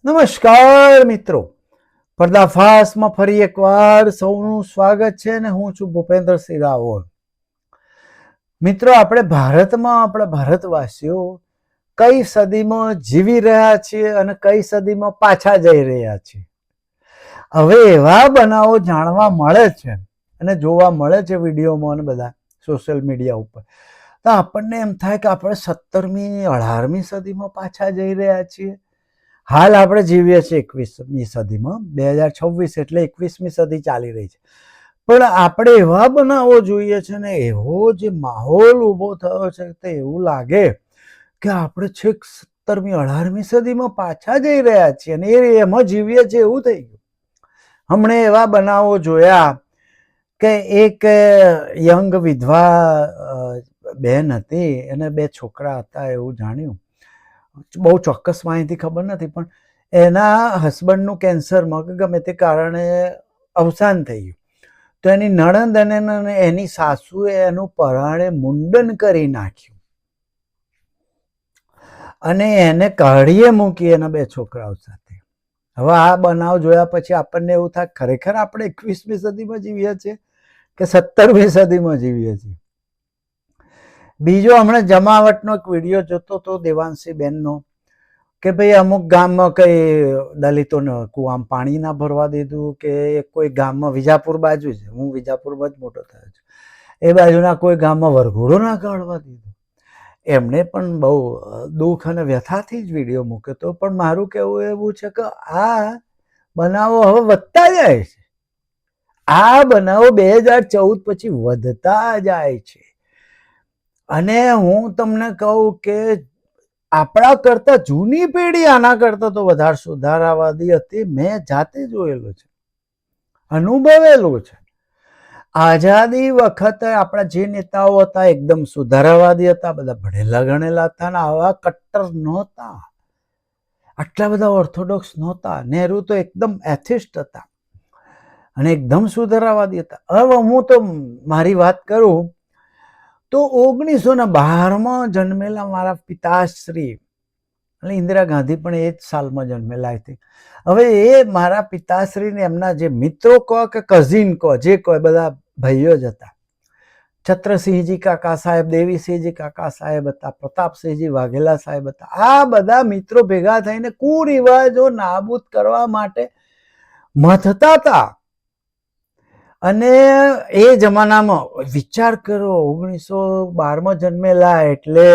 નમસ્કાર મિત્રો, પર્દાફાશમાં ફરી એકવાર સૌનું સ્વાગત છે ને હું છું ભૂપેન્દ્રસિંહ રાવલ. મિત્રો, આપણે ભારતમાં આપણા ભારતવાસીઓ કઈ સદીમાં જીવી રહ્યા છીએ અને કઈ સદીમાં પાછા જઈ રહ્યા છીએ. હવે એવા બનાવો જાણવા મળે છે અને જોવા મળે છે વિડીયોમાં અને બધા સોશિયલ મીડિયા ઉપર, તો આપણને એમ થાય કે આપણે 17મી 18મી સદીમાં પાછા જઈ રહ્યા છીએ. હાલ આપણે જીવીએ છીએ 21મી સદીમાં, 2026 એટલે 21મી સદી ચાલી રહી છે. પણ આપણે એવા બનાવો જોઈએ છે ને એવો જે માહોલ ઊભો થયો છે તે એવું લાગે કે આપણે છેક 17મી 18મી સદીમાં પાછા જઈ રહ્યા છીએ અને એમાં જીવીએ છીએ એવું થઈ ગયું. હમણે એવા બનાવો જોયા કે એક યંગ વિધવા બેન હતી, એને 2 છોકરા હતા એવું જાણ્યું. બહુ ચોક્કસ માહિતી ખબર નથી, પણ એના હસબન્ડનું કેન્સરમાં કે ગમે તે કારણે અવસાન થઈ ગયું. તો એની નણંદ અને એની સાસુએ એનું પરાણે મુંડન કરી નાખ્યું અને એને કાઢીએ મૂકી એના 2 છોકરાઓ સાથે. હવે આ બનાવ જોયા પછી આપણને એવું થાય ખરેખર આપણે 21મી સદીમાં જીવીએ છીએ કે 17મી સદીમાં જીવીએ છીએ. બીજો, હમણાં જમાવટનો એક વિડીયો જોતો તો દેવાંશી બેનનો કે ભાઈ અમુક ગામમાં કઈ દલિતોને કૂવામાં પાણી ના ભરવા દીધું, કે કોઈ ગામમાં વિજાપુર બાજુ છે, હું વિજાપુરમાં જ મોટો થયો છું, એ બાજુના કોઈ ગામમાં વરઘોડો ના કાઢવા દીધો. એમણે પણ બહુ દુઃખ અને વ્યથાથી જ વિડીયો મૂક્યો હતો. પણ મારું કહેવું એવું છે કે આ બનાવો હવે વધતા જાય છે. આ બનાવો 2014 પછી વધતા જાય છે. અને હું તમને કહું કે આપણા કરતા જૂની પેઢી આના કરતા તો વધારે સુધારાવાદી હતી. મેં જાતે જોયેલું છે, અનુભવેલું છે. આઝાદી વખતે આપણા જે નેતાઓ હતા એકદમ સુધારાવાદી હતા, બધા ભણેલા ગણેલા હતા અને આવા કટ્ટર નહોતા, આટલા બધા ઓર્થોડોક્સ નહોતા. નહેરુ તો એકદમ એથિસ્ટ હતા અને એકદમ સુધારાવાદી હતા. હવે હું તો મારી વાત કરું તો 1912માં જન્મેલા મારા પિતાશ્રી, એટલે ઇન્દિરા ગાંધી પણ એ જ સાલમાં જન્મેલા હતી. હવે એ મારા પિતાશ્રીને એમના જે મિત્રો કહો કે કઝિન કહો, જે કહો, બધા ભાઈઓ જ હતા. છત્રસિંહજી કાકા સાહેબ, દેવીસિંહજી કાકા સાહેબ હતા, પ્રતાપસિંહજી વાઘેલા સાહેબ હતા. આ બધા મિત્રો ભેગા થઈને કુરિવાજો નાબૂદ કરવા માટે મથતા હતા. અને એ જમાનામાં વિચાર કરો, 1912માં જન્મેલા એટલે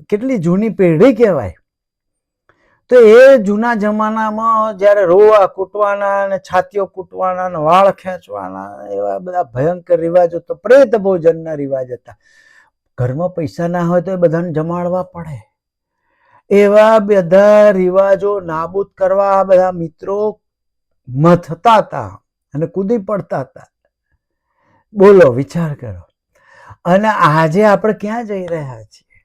કેટલી જૂની પેઢી કહેવાય. તો એ જૂના જમાનામાં જ્યારે રોવા કૂટવાના અને છાતીઓ કૂટવાના અને વાળ ખેંચવાના એવા બધા ભયંકર રિવાજો, તો પ્રેત ભોજનના રિવાજ હતા. ઘરમાં પૈસા ના હોય તો એ બધાને જમાડવા પડે. એવા બધા રિવાજો નાબૂદ કરવા આ બધા મિત્રો મથતા હતા અને કૂદી પડતા હતા. બોલો, વિચાર કરો. અને આજે આપણે ક્યાં જઈ રહ્યા છીએ?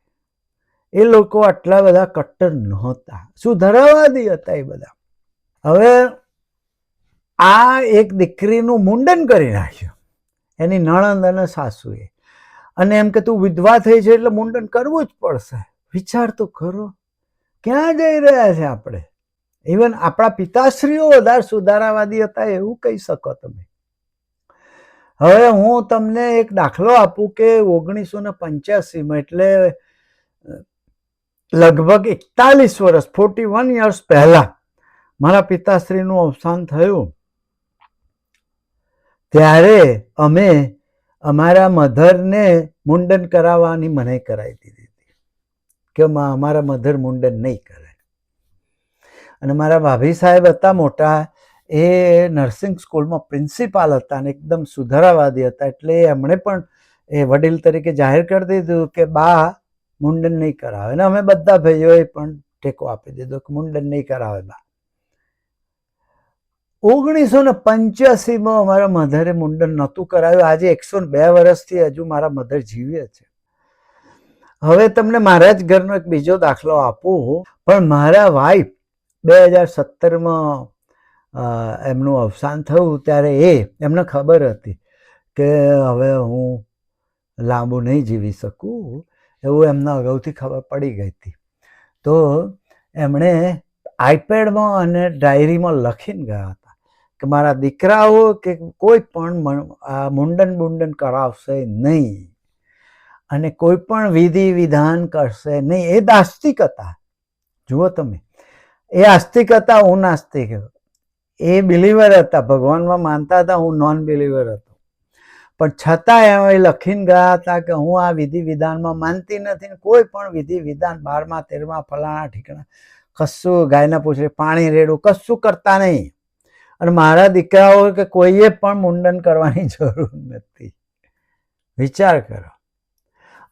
એ લોકો આટલા બધા કટ્ટર નહોતા, સુધારાવાદી હતા એ બધા. હવે આ એક દીકરીનું મુંડન કરી નાખ્યું એની નણંદ અને સાસુએ, અને એમ કે તું વિધવા થઈ છે એટલે મુંડન કરવું જ પડશે. વિચાર તો ખરો, ક્યાં જઈ રહ્યા છે આપણે? ઇવન આપણા પિતાશ્રીઓ વધારે સુધારાવાદી હતા એવું કહી શકો તમે. હવે હું તમને એક દાખલો આપું કે 1985માં, એટલે લગભગ 41 વર્ષ, 41 યર્સ પહેલા મારા પિતાશ્રીનું અવસાન થયું. ત્યારે અમે અમારા મધરને મુંડન કરાવવાની મનાઈ કરાવી દીધી હતી કે અમારા મધર મુંડન નહીં કરે. અને મારા ભાભી સાહેબ હતા મોટા, એ નર્સિંગ સ્કૂલમાં પ્રિન્સિપાલ હતા અને એકદમ સુધારાવાદી હતા. એટલે એમણે પણ એ વડીલ તરીકે જાહેર કરી દીધું કે બા મુંડન નહીં કરાવે. અને અમે બધા ભાઈઓએ પણ ટેકો આપી દીધો કે મુંડન નહીં કરાવે બા. 1985માં અમારા મધરે મુંડન નહોતું કરાવ્યું. આજે 102 વર્ષથી હજુ મારા મધર જીવે છે. હવે તમને મારા જ ઘરનો એક બીજો દાખલો આપું. પણ મારા વાઈફ 2017માં એમનું અવસાન થયું ત્યારે એમને ખબર હતી કે હવે હું લાંબુ નહીં જીવી શકું, એવું એમને અગાઉથી ખબર પડી ગઈ હતી. તો એમણે આઈપેડમાં અને ડાયરીમાં લખીને ગયા હતા કે મારા દીકરાઓ કે કોઈ પણ મુંડન કરાવશે નહીં અને કોઈ પણ વિધિ વિધાન કરશે નહીં. એ દાસ્તિક હતા. જુઓ તમે, એ આસ્તિક હતા, હું નાસ્તિક હતો. એ બિલીવર હતા, ભગવાનમાં માનતા હતા, હું નોન બિલીવર હતો. પણ છતાં એ લખીને ગયા હતા કે હું આ વિધિ વિધાનમાં માનતી નથી. કોઈ પણ વિધિ વિધાન 12મા 13મા ફલાણા ઠીકણા કશું ગાયના પૂછડે પાણી રેડું કશું કરતા નહીં. અને મારા દીકરાઓ કે કોઈએ પણ મુંડન કરવાની જરૂર નથી. વિચાર કરો.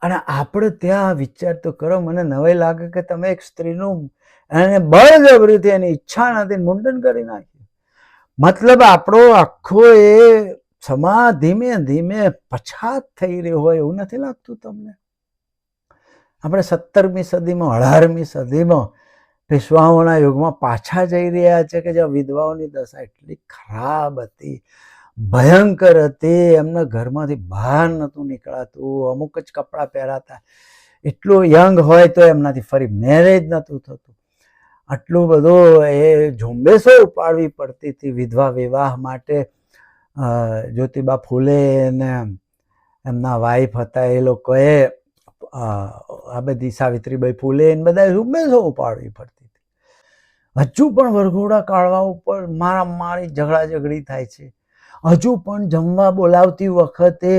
અને આપણે ત્યાં વિચાર તો કરો. મને નવાઈ લાગે કે તમે એક સ્ત્રીનું એને બળજબરીથી એની ઈચ્છા નથી મુંડન કરી નાખ્યું. મતલબ આપણો આખો એ સમાજ ધીમે ધીમે પછાત થઈ રહ્યો હોય એવું નથી લાગતું તમને? આપણે 17મી સદીમાં 18મી સદીમાં પેશવાઓના યુગમાં પાછા જઈ રહ્યા છે કે જ્યાં વિધવાઓની દશા એટલી ખરાબ હતી, ભયંકર હતી. એમના ઘરમાંથી બહાર નહોતું નીકળાતું, અમુક જ કપડાં પહેરાતા. એટલું યંગ હોય તો એમનાથી ફરી મેરેજ નહોતું થતું. આટલું બધું એ ઝુંબેશો ઉપાડવી પડતી હતી વિધવા વિવાહ માટે. જ્યોતિબા ફૂલે ને એમના વાઈફ હતા એ લોકોએ આ બધી સાવિત્રીબાઈ ફૂલે ને બધા ઝુંબેશો ઉપાડવી પડતી હતી. હજુ પણ વરઘોડા કાઢવા ઉપર મારામારી ઝઘડા ઝઘડી થાય છે. હજુ પણ જમવા બોલાવતી વખતે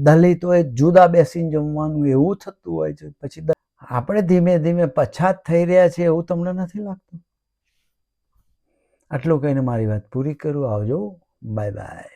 દલિતોએ જુદા બેસીને જમવાનું એવું થતું હોય છે. પછી આપણે ધીમે ધીમે પછાત થઈ રહ્યા છીએ એવું તમને નથી લાગતું? આટલું કહીને મારી વાત પૂરી કરું. આવજો. Bye bye.